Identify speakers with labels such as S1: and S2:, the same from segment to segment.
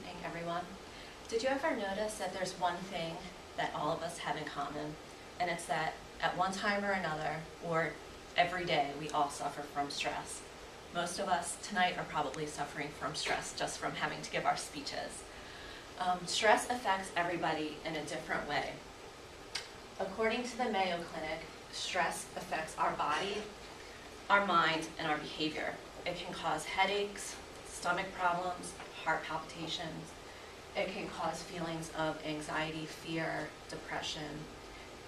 S1: evening, everyone. Did you ever notice that there's one thing that all of us have in common, and it's that at one time or another, or every day, we all suffer from stress. Most of us tonight are probably suffering from stress just from having to give our speeches. Stress affects everybody in a different way. According to the Mayo Clinic, stress affects our body, our mind, and our behavior. It can cause headaches, stomach problems, heart palpitations. It can cause feelings of anxiety, fear, depression.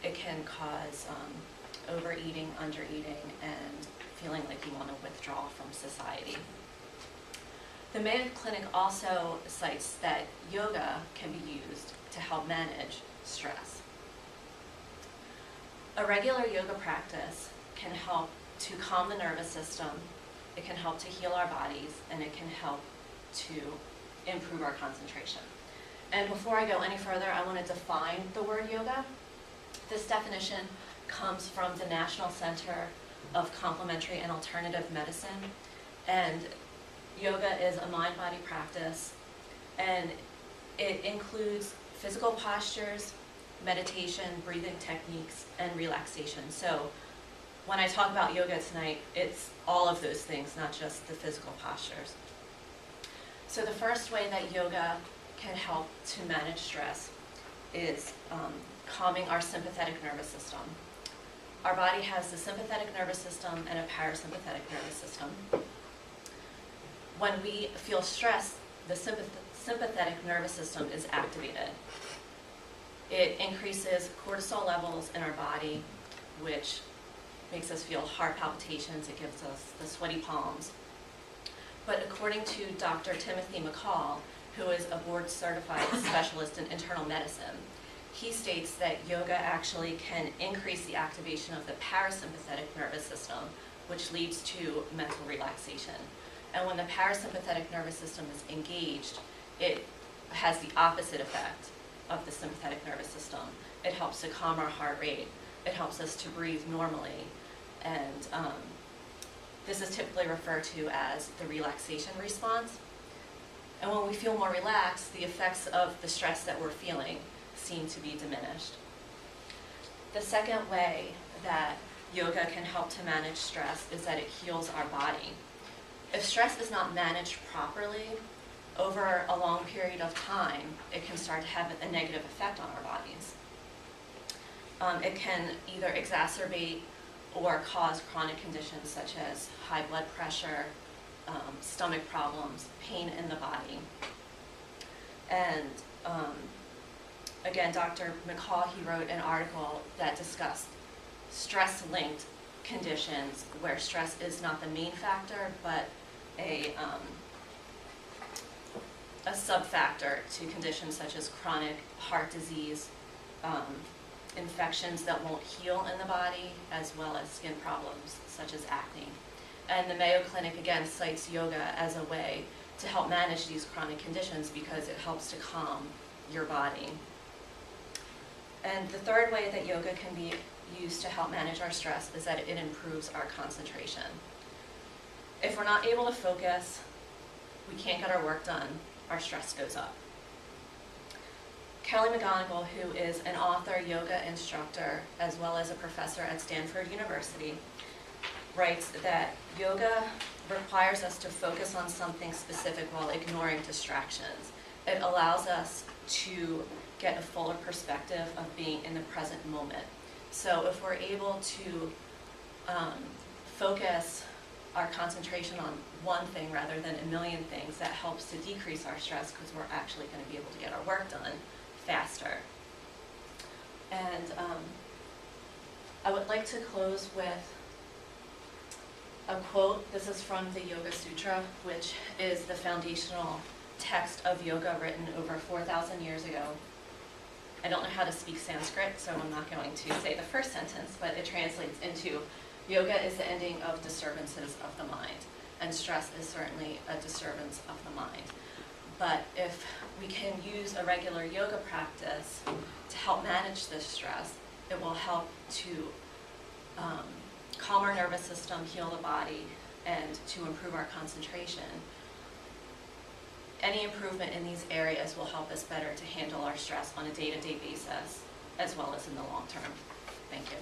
S1: It can cause overeating, undereating, and feeling like you want to withdraw from society. The Mayo Clinic also cites that yoga can be used to help manage stress. A regular yoga practice can help to calm the nervous system, it can help to heal our bodies, and it can help to improve our concentration. And before I go any further, I want to define the word yoga. This definition comes from the National Center of Complementary and Alternative Medicine, and yoga is a mind-body practice, and it includes physical postures, meditation, breathing techniques, and relaxation. So when I talk about yoga tonight, it's all of those things, not just the physical postures. So the first way that yoga can help to manage stress is calming our sympathetic nervous system. Our body has the sympathetic nervous system and a parasympathetic nervous system. When we feel stress, the sympathetic nervous system is activated. It increases cortisol levels in our body, which makes us feel heart palpitations. It gives us the sweaty palms. But according to Dr. Timothy McCall, who is a board-certified specialist in internal medicine, he states that yoga actually can increase the activation of the parasympathetic nervous system, which leads to mental relaxation. And when the parasympathetic nervous system is engaged, it has the opposite effect of the sympathetic nervous system. It helps to calm our heart rate. It helps us to breathe normally. And this is typically referred to as the relaxation response. And when we feel more relaxed, the effects of the stress that we're feeling seem to be diminished. The second way that yoga can help to manage stress is that it heals our body. If stress is not managed properly, over a long period of time, it can start to have a negative effect on our bodies. It can either exacerbate or cause chronic conditions such as high blood pressure, stomach problems, pain in the body. And again, Dr. McCall, he wrote an article that discussed stress-linked conditions where stress is not the main factor, but a sub-factor to conditions such as chronic heart disease, infections that won't heal in the body, as well as skin problems such as acne. And the Mayo Clinic again cites yoga as a way to help manage these chronic conditions because it helps to calm your body. And the third way that yoga can be used to help manage our stress is that it improves our concentration. If we're not able to focus, we can't get our work done, our stress goes up. Kelly McGonigal, who is an author, yoga instructor, as well as a professor at Stanford University, writes that yoga requires us to focus on something specific while ignoring distractions. It allows us to get a fuller perspective of being in the present moment. So if we're able to focus our concentration on one thing rather than a million things, that helps to decrease our stress because we're actually going to be able to get our work done faster. And I would like to close with a quote. This is from the Yoga Sutra, which is the foundational text of yoga written over 4,000 years ago. I don't know how to speak Sanskrit, so I'm not going to say the first sentence, but it translates into, yoga is the ending of disturbances of the mind, and stress is certainly a disturbance of the mind. But if we can use a regular yoga practice to help manage this stress, it will help to calm our nervous system, heal the body, and to improve our concentration. any improvement in these areas will help us better to handle our stress on a day-to-day basis, as well as in the long term. Thank you.